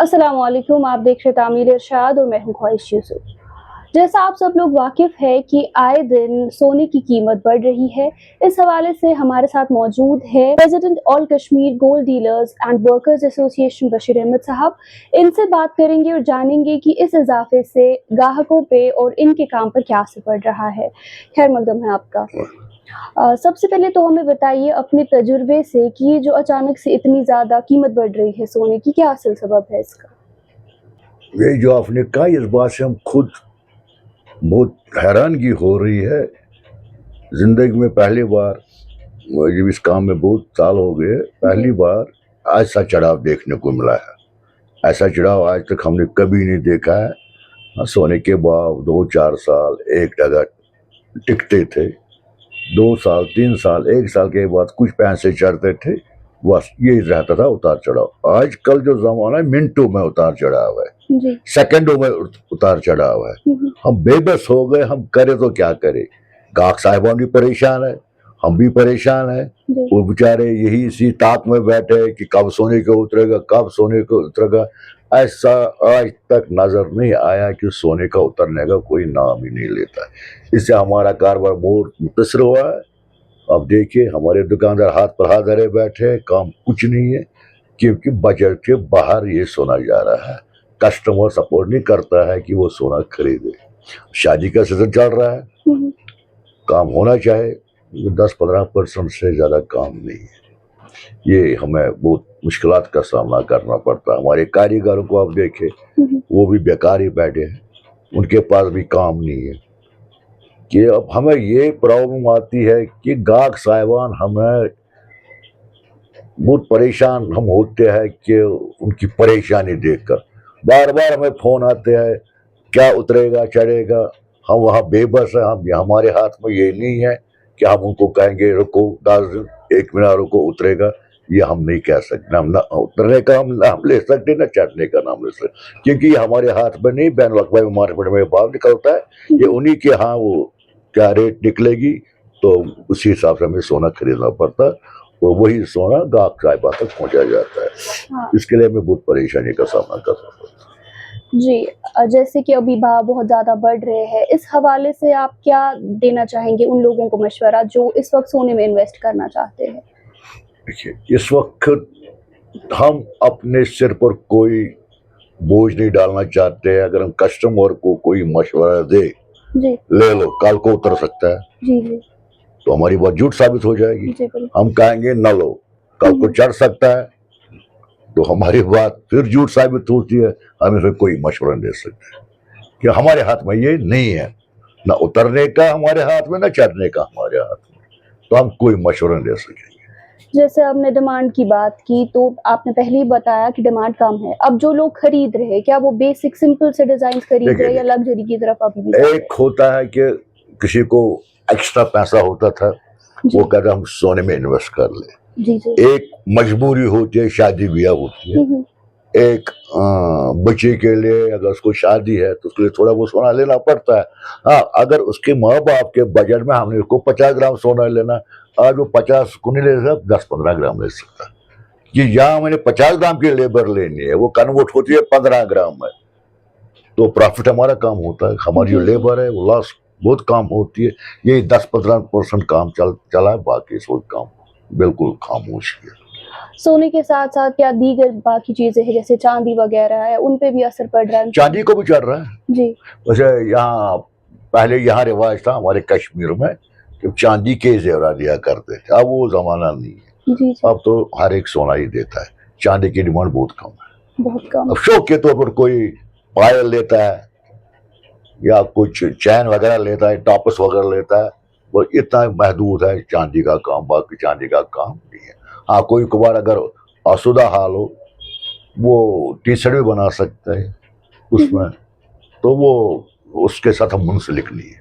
अस्सलाम वालेकुम, आप देख रहे तामीर इरशाद और मैं हूं ख्वाहिश यूसुफ। जैसा आप सब लोग वाकिफ है कि आए दिन सोने की कीमत बढ़ रही है, इस हवाले से हमारे साथ मौजूद है president all Kashmir gold dealers and workers association Bashir Ahmad साहब। इनसे बात करेंगे और जानेंगे कि इस इजाफे से ग्राहकों पे और इनके काम पर क्या असर पड़ रहा है। खैर मकदम है आपका। सबसे पहले तो हमें बताइए अपने तजुर्बे से कि ये जो अचानक से इतनी ज़्यादा कीमत बढ़ रही है सोने की, क्या असल सबब है इसका? ये जो आपने कहा इस बात से हम खुद बहुत हैरानगी हो रही है। जिंदगी में पहली बार, मुझे इस काम में बहुत साल हो गए, पहली बार ऐसा चढ़ाव देखने को मिला है। ऐसा चढ़ाव आज तक हमने कभी नहीं देखा है। सोने के भाव 2-4 साल एक जगह टिकते थे, 2 साल 3 साल 1 साल के बाद कुछ पैसे चढ़ते थे, बस यही रहता था उतार चढ़ाव। आजकल जो जमाना है मिनटों में उतार चढ़ाव है, सेकंडों में उतार चढ़ाव है। हम बेबस हो गए, हम करे तो क्या करे। गाहक साहिबान भी परेशान है, हम भी परेशान है। वो बेचारे यही इसी ताक में बैठे हैं कि कब सोने को उतरेगा, कब सोने को उतरेगा। ऐसा आज तक नजर नहीं आया कि सोने का उतरने का कोई नाम ही नहीं लेता। इससे हमारा कारोबार बहुत मुतासर हुआ है। अब देखिए हमारे दुकानदार हाथ पर हाथ धरे बैठे हैं, काम कुछ नहीं है, क्योंकि बजट के बाहर ये सोना जा रहा है। कस्टमर सपोर्ट नहीं करता है कि वो सोना खरीदे। शादी का सीजन चल रहा है, काम होना चाहे, 10-15% से ज्यादा काम नहीं है। ये हमें बहुत मुश्किलात का सामना करना पड़ता है। हमारे कारीगरों को आप देखें, वो भी बेकार ही बैठे हैं, उनके पास भी काम नहीं है। कि अब हमें ये प्रॉब्लम आती है कि गाहक साहिबान हमें बहुत परेशान हम होते हैं कि उनकी परेशानी देखकर बार बार हमें फोन आते हैं, क्या उतरेगा चढ़ेगा। हम वहाँ बेबस हैं, हम हमारे हाथ में ये नहीं है कि हम उनको कहेंगे रुको 10 दिन 1 महीना रुको उतरेगा। ये हम नहीं कह सकते। हम ना उतरने का हम नाम ले सकते, ना चढ़ने का नाम ले सकते, क्योंकि ये हमारे हाथ में नहीं। बैन अवी मार्केट में भाव निकलता है, ये उन्हीं के यहाँ वो क्या रेट निकलेगी तो उसी हिसाब से हमें सोना खरीदना पड़ता है, तो वही सोना गाहक साहिबा तक पहुंचाया जाता है। इसके लिए हमें बहुत परेशानी का सामना करना पड़ता है। जी, जैसे कि अभी भाव बहुत ज़्यादा बढ़ रहे हैं, इस हवाले से आप क्या देना चाहेंगे उन लोगों को मशवरा जो इस वक्त सोने में इन्वेस्ट करना चाहते हैं? देखिए इस वक्त हम अपने सिर पर कोई बोझ नहीं डालना चाहते। अगर हम कस्टमर को कोई मशवरा दे जी ले लो कल को उतर सकता है, जी जी तो हमारी बात झूठ साबित हो जाएगी। जी बिल्कुल। हम कहेंगे न लो कल को चढ़ सकता है, तो हमारी बात फिर झूठ साबित होती है। हम फिर कोई मशवरा दे सकते हैं कि हमारे हाथ में ये नहीं है, ना उतरने का हमारे हाथ में, ना चढ़ने का हमारे हाथ में, तो हम कोई मशवरा नहीं दे सकेंगे। जैसे आपने डिमांड की बात की, तो आपने पहले ही बताया कि डिमांड कम है। अब जो लोग खरीद रहे हैं, क्या वो बेसिक सिंपल से डिजाइन खरीद रहे हैं या लग्जरी की तरफ अभी भी जा रहे हैं? एक होता है कि किसी को एक्स्ट्रा पैसा होता था, वो कहता हम सोने में इन्वेस्ट कर ले। जी जी एक मजबूरी होती है, शादी ब्याह होती है। एक बच्चे के लिए अगर उसको शादी है तो उसके लिए थोड़ा बहुत सोना लेना पड़ता है। हाँ, अगर उसके माँ बाप के बजट में हमने उसको 50 ग्राम सोना लेना, आज वो 50 को नहीं ले सकता, 10-15 ग्राम ले सकता है। कि जहाँ मैंने 50 ग्राम की लेबर लेनी है वो कन्वर्ट होती है 15 ग्राम में, तो प्रॉफिट हमारा काम होता है। हमारी जो लेबर है वो लॉस बहुत काम होती है। ये 10-15% काम चला है, बाकी सब काम बिल्कुल खामोश है। सोने के साथ साथ क्या दीगर बाकी चीजें हैं जैसे चांदी वगैरह है, उन पे भी असर पड़ रहा है? चांदी को भी चढ़ रहा है जी। वैसे यहाँ पहले यहाँ रिवाज था हमारे कश्मीर में कि चांदी के जेवरात दिया करते थे, अब वो जमाना नहीं है। जी अब तो हर एक सोना ही देता है, चांदी की डिमांड बहुत कम है। बहुत कम। अब शौक के तौर पर कोई पायल लेता है या कुछ चैन वगैरह लेता है, टॉपस वगैरह लेता है, वो इतना महदूद है चांदी का काम, बाकी चांदी का काम नहीं है। हाँ, कोई कबार अगर आसुदा हाल हो वो टी शर्ट भी बना सकते हैं उसमें, तो वो उसके साथ हम मुंसलिक नहीं है।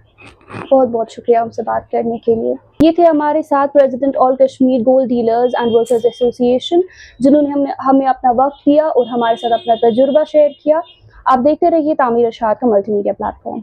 बहुत बहुत शुक्रिया हमसे बात करने के लिए। ये थे हमारे साथ president all Kashmir gold dealers and workers association, जिन्होंने हमें अपना वक्त दिया और हमारे साथ अपना तजुर्बा शेयर किया। आप देखते रहिए तामीर इरशाद का मल्टीमीडिया प्लेटफॉर्म।